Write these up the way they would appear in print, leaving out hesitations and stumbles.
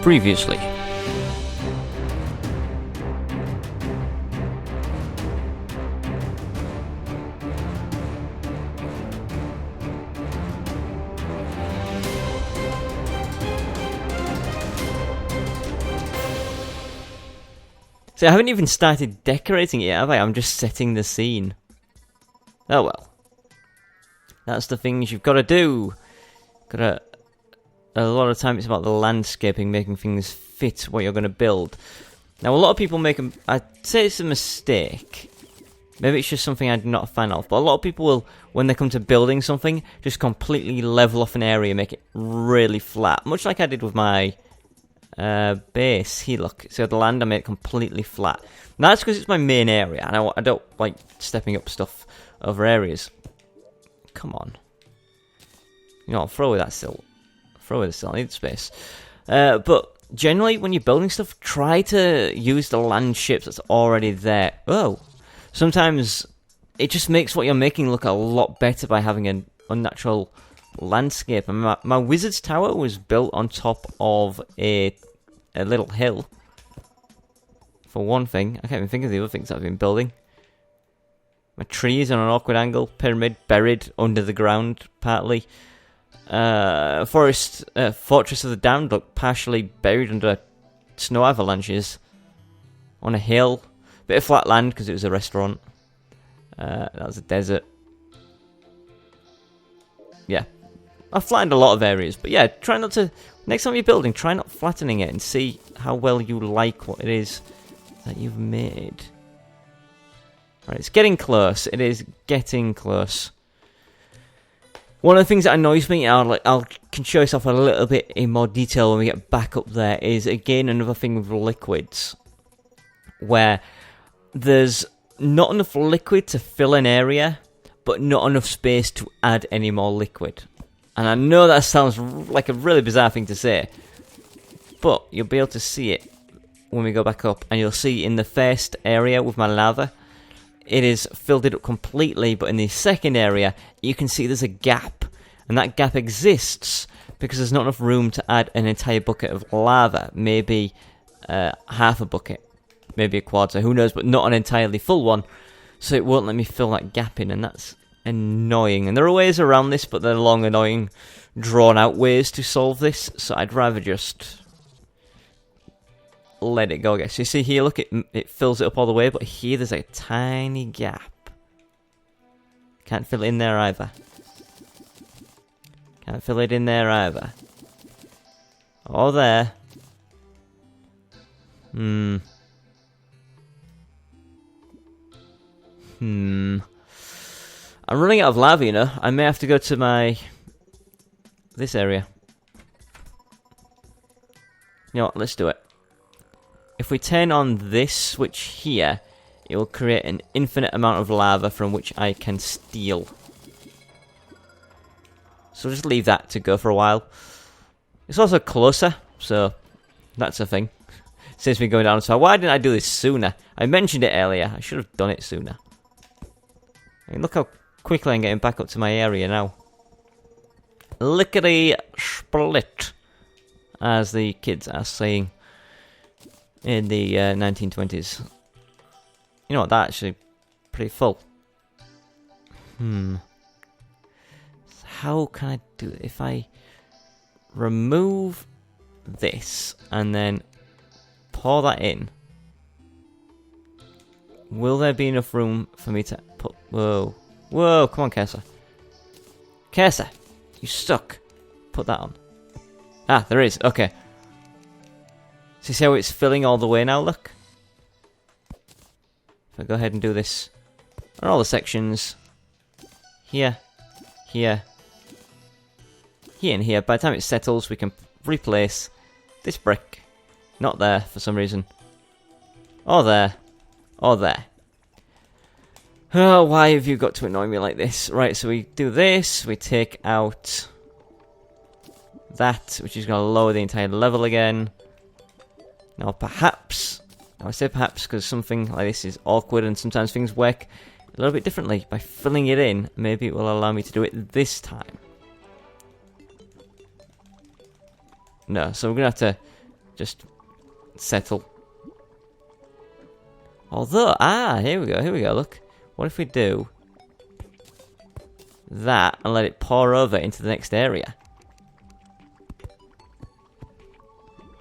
Previously. See, I haven't even started decorating it yet, have I? I'm just setting the scene. Oh well. That's the things you've got to do. A lot of time it's about the landscaping, making things fit what you're going to build. Now, a lot of people make I'd say it's a mistake. Maybe it's just something I'm not a fan of. But a lot of people will, when they come to building something, just completely level off an area, make it really flat. Much like I did with my base. Here, look. So the land, I made it completely flat. Now, that's because it's my main area, and I don't like stepping up stuff over areas. Come on. You know, I'll throw away that silt. Throw away the silt. I need space. But generally, when you're building stuff, try to use the land shapes that's already there. Oh. Sometimes it just makes what you're making look a lot better by having an unnatural landscape. And my wizard's tower was built on top of a little hill. For one thing. I can't even think of the other things I've been building. My trees on an awkward angle. Pyramid buried under the ground, partly. Fortress of the Damned, look, partially buried under snow avalanches. On a hill. Bit of flat land because it was a restaurant. That was a desert. Yeah. I've flattened a lot of areas, but yeah, try not to... Next time you're building, try not flattening it and see how well you like what it is that you've made. Right, it's getting close. It is getting close. One of the things that annoys me, I can show this off a little bit in more detail when we get back up there, is again another thing with liquids. Where there's not enough liquid to fill an area, but not enough space to add any more liquid. And I know that sounds like a really bizarre thing to say, but you'll be able to see it when we go back up, and you'll see in the first area with my lava, it is filled it up completely, but in the second area, you can see there's a gap, and that gap exists because there's not enough room to add an entire bucket of lava, maybe half a bucket. Maybe a quarter, who knows, but not an entirely full one. So it won't let me fill that gap in, and that's annoying. And there are ways around this, but they're long, annoying, drawn-out ways to solve this. So I'd rather just let it go, I guess. You see here, look, it fills it up all the way, but here there's a tiny gap. Can't fill it in there either. Can't fill it in there either. Or there. I'm running out of lava, you know. I may have to go to this area. You know what, let's do it. If we turn on this switch here, it will create an infinite amount of lava from which I can steal. So just leave that to go for a while. It's also closer, so that's a thing. Since we're going down, so why didn't I do this sooner? I mentioned it earlier. I should have done it sooner. I mean, look how quickly I'm getting back up to my area now. Lickety split, as the kids are saying in the 1920s. You know what? That's actually pretty full. How can I do it? If I remove this and then pour that in, will there be enough room for me to put... Whoa. Whoa, come on, Cursor. Cursor, you suck. Put that on. Ah, there is. Okay. So you see how it's filling all the way now, look? If I go ahead and do this on all the sections. Here. Here. Here and here. By the time it settles, we can replace this brick. Not there, for some reason. Or there. Or there. Oh, why have you got to annoy me like this? Right, so we do this, we take out that, which is going to lower the entire level again. Now perhaps, I say perhaps because something like this is awkward and sometimes things work a little bit differently. By filling it in, maybe it will allow me to do it this time. No, so we're going to have to just settle. Although, here we go, look. What if we do that and let it pour over into the next area?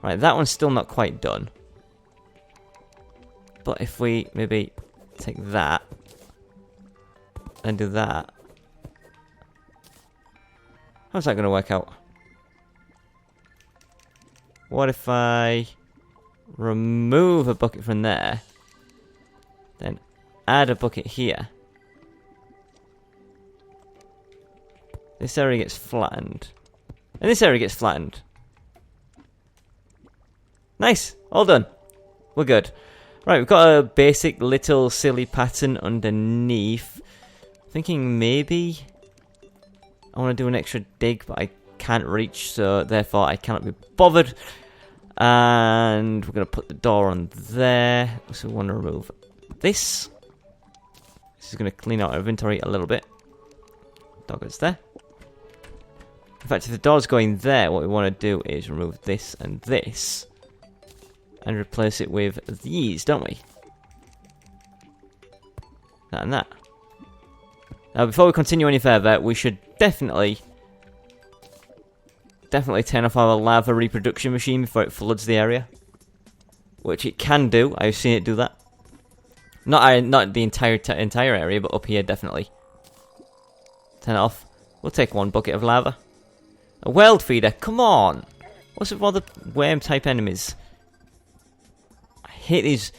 Right, that one's still not quite done. But if we maybe take that and do that, how's that going to work out? What if I remove a bucket from there, then add a bucket here? This area gets flattened, and this area gets flattened. Nice, all done. We're good. Right, we've got a basic little silly pattern underneath. Thinking maybe I want to do an extra dig, but I can't reach, so therefore I cannot be bothered. And we're going to put the door on there. So we want to remove this. This is going to clean out our inventory a little bit. Door goes there. In fact, if the door's going there, what we want to do is remove this and this. And replace it with these, don't we? That and that. Now, before we continue any further, we should definitely turn off our lava reproduction machine before it floods the area. Which it can do. I've seen it do that. Not the entire area, but up here, definitely. Turn it off. We'll take one bucket of lava. A world feeder, come on! What's with all the worm-type enemies? I hate these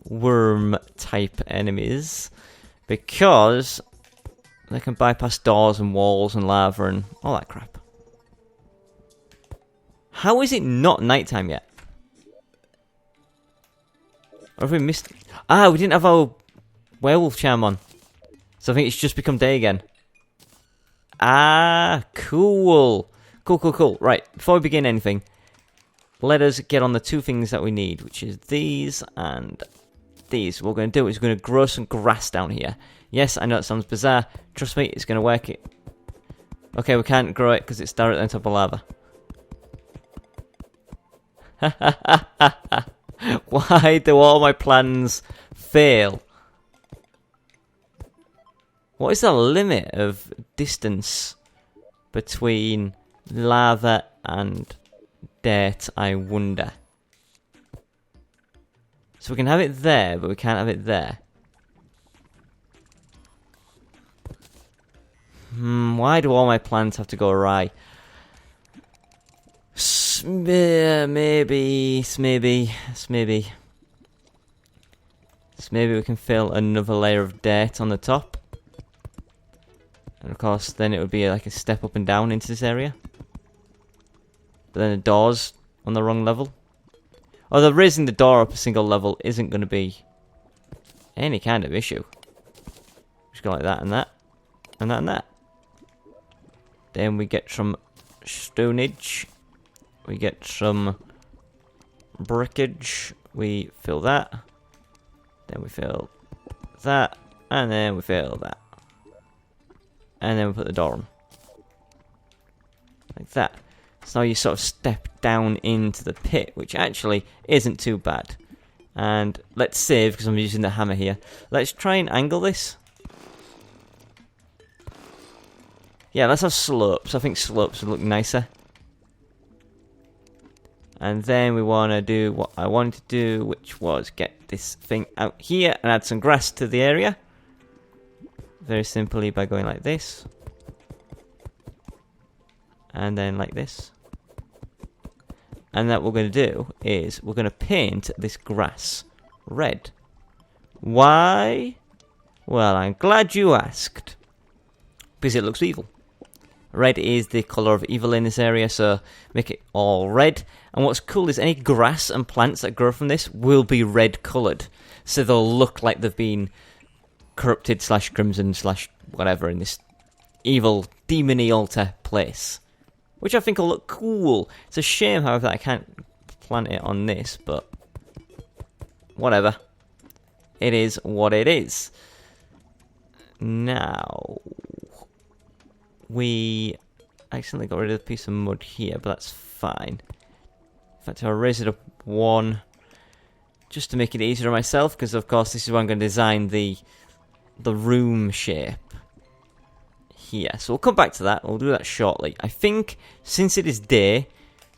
worm-type enemies because they can bypass doors and walls and lava and all that crap. How is it not nighttime yet? Or have we missed... we didn't have our werewolf charm on. So I think it's just become day again. Cool. Cool. Right, before we begin anything, let us get on the two things that we need, which is these and these. What we're going to do is we're going to grow some grass down here. Yes, I know it sounds bizarre. Trust me, it's going to work. Okay, we can't grow it because it's directly on top of lava. Why do all my plans fail? What is the limit of distance between lava and dirt, I wonder? So we can have it there, but we can't have it there. Why do all my plans have to go awry? Maybe we can fill another layer of dirt on the top. And of course, then it would be like a step up and down into this area. But then the door's on the wrong level. Although raising the door up a single level isn't going to be any kind of issue. Just go like that and that. And that and that. Then we get some stonage. We get some brickage. We fill that. Then we fill that. And then we fill that. And then we put the door on. Like that. So now you sort of step down into the pit, which actually isn't too bad. And let's save, because I'm using the hammer here. Let's try and angle this. Yeah, let's have slopes. I think slopes would look nicer. And then we want to do what I wanted to do, which was get this thing out here and add some grass to the area. Very simply by going like this. And then like this. And that what we're going to do is we're going to paint this grass red. Why? Well, I'm glad you asked. Because it looks evil. Red is the colour of evil in this area, so make it all red. And what's cool is any grass and plants that grow from this will be red coloured. So they'll look like they've been corrupted / crimson / whatever in this evil demony altar place. Which I think will look cool. It's a shame, however, that I can't plant it on this, but whatever. It is what it is. Now, we accidentally got rid of a piece of mud here, but that's fine. fact, I'll raise it up 1 just to make it easier on myself, because of course this is where I'm going to design the room shape here. So we'll come back to that. We'll do that shortly. I think since it is day,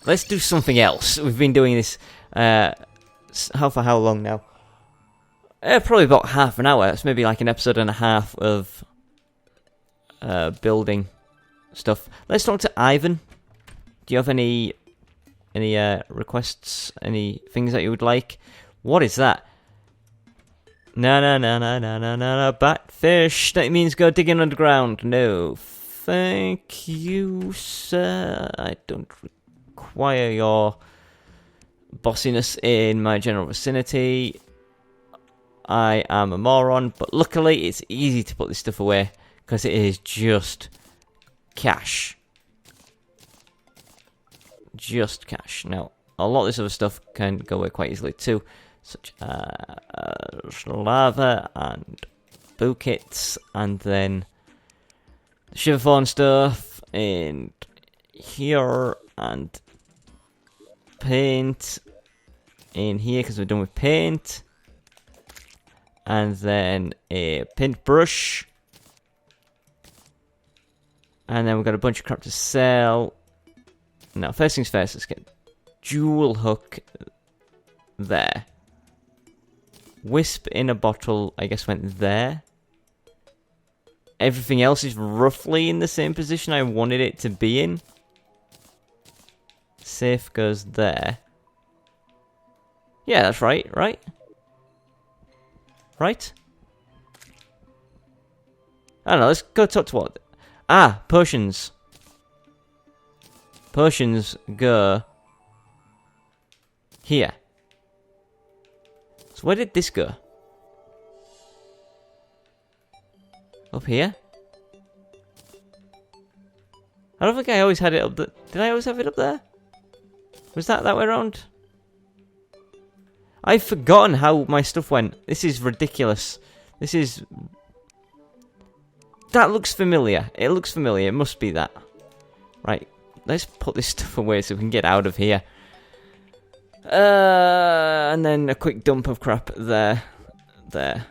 let's do something else. We've been doing this for how long now? Probably about half an hour. It's maybe like an episode and a half of building stuff. Let's talk to Ivan. Do you have any requests? Any things that you would like? What is that? No, batfish. That means go digging underground. No, thank you, sir. I don't require your bossiness in my general vicinity. I am a moron, but luckily it's easy to put this stuff away because it is just cash. Just cash. Now, a lot of this other stuff can go away quite easily too, such as lava and buckets, and then the Shiverthorn stuff in here, and paint in here because we're done with paint, and then a paintbrush, and then we've got a bunch of crap to sell. Now, first things first, let's get jewel hook there. Wisp in a bottle, I guess, went there. Everything else is roughly in the same position I wanted it to be in. Safe goes there. Yeah, that's right, right? Right? I don't know, let's go talk to what? Ah, potions. Potions go here. So where did this go? Up here? I don't think I always had it up there. Did I always have it up there? Was that way around? I've forgotten how my stuff went. This is ridiculous. This is... That looks familiar. It looks familiar. It must be that. Right. Let's put this stuff away so we can get out of here. And then a quick dump of crap there. There.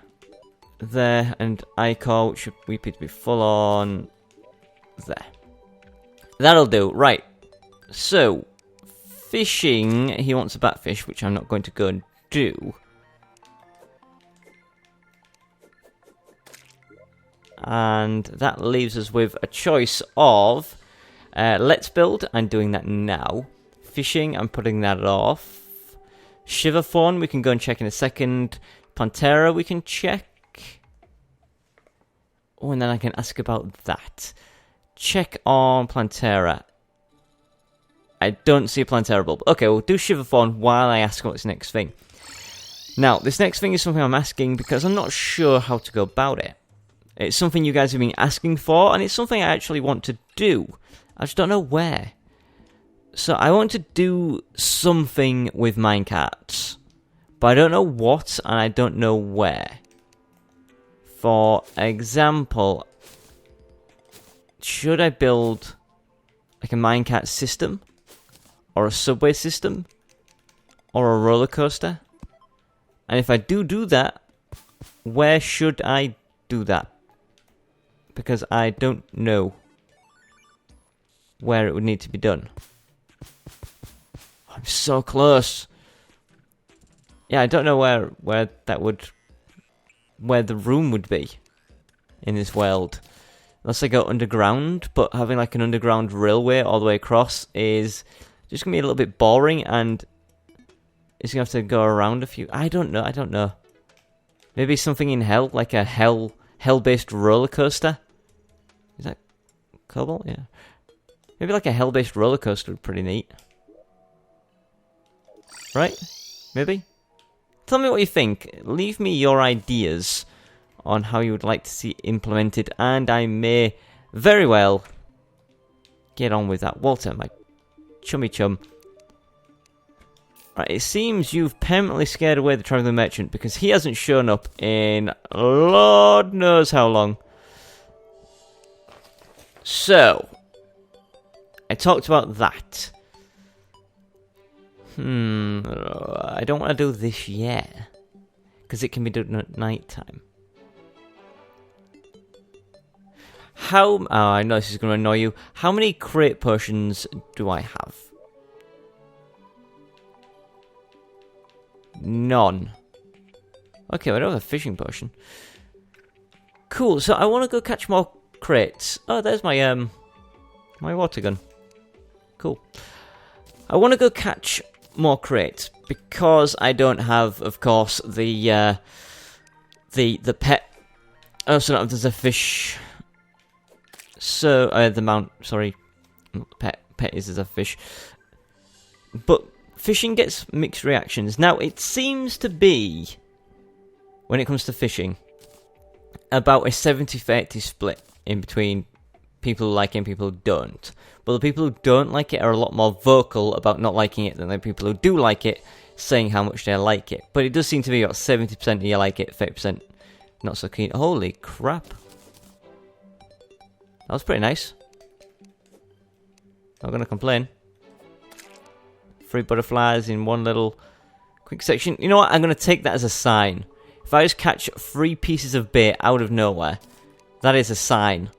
There. And Ichor, which we appear to be full on. There. That'll do. Right. So, fishing. He wants a batfish, which I'm not going to go and do. And that leaves us with a choice of... let's build. I'm doing that now. Fishing, I'm putting that off. Shiverthorn, we can go and check in a second. Pantera, we can check. Oh, and then I can ask about that. Check on Plantera. I don't see a Plantera bulb. Okay, we'll do Shiverthorn while I ask what's next thing. Now, this next thing is something I'm asking because I'm not sure how to go about it. It's something you guys have been asking for, and it's something I actually want to do. I just don't know where. So I want to do something with minecarts, but I don't know what, and I don't know where. For example, should I build like a minecart system, or a subway system, or a roller coaster? And if I do that, where should I do that? Because I don't know where it would need to be done. I'm so close. Yeah, I don't know where that would... where the room would be in this world. Unless I go underground, but having like an underground railway all the way across is just going to be a little bit boring, and it's going to have to go around a few... I don't know. Maybe something in hell, like a hell-based roller coaster? Is that cobalt? Yeah. Maybe like a hell-based roller coaster would be pretty neat. Right? Maybe? Tell me what you think. Leave me your ideas on how you would like to see it implemented, and I may very well get on with that. Walter, my chummy chum. Right, it seems you've permanently scared away the traveling merchant because he hasn't shown up in Lord knows how long. So, I talked about that. I don't want to do this yet. Because it can be done at night time. Oh, I know this is going to annoy you. How many crate potions do I have? None. Okay, I don't have a fishing potion. Cool, so I want to go catch more crates. Oh, there's my my water gun. Cool. I want to go catch more crates because I don't have, of course, the pet. Oh, so there's a fish. So the mount. Sorry, not the pet. Pet is a fish. But fishing gets mixed reactions. Now it seems to be, when it comes to fishing, about a 70-30 split in between people who like it and people who don't. But the people who don't like it are a lot more vocal about not liking it than the people who do like it, saying how much they like it. But it does seem to be about 70% of you like it, 30% not so keen. Holy crap. That was pretty nice. Not gonna complain. 3 butterflies in one little quick section. You know what? I'm gonna take that as a sign. If I just catch 3 pieces of bait out of nowhere, that is a sign.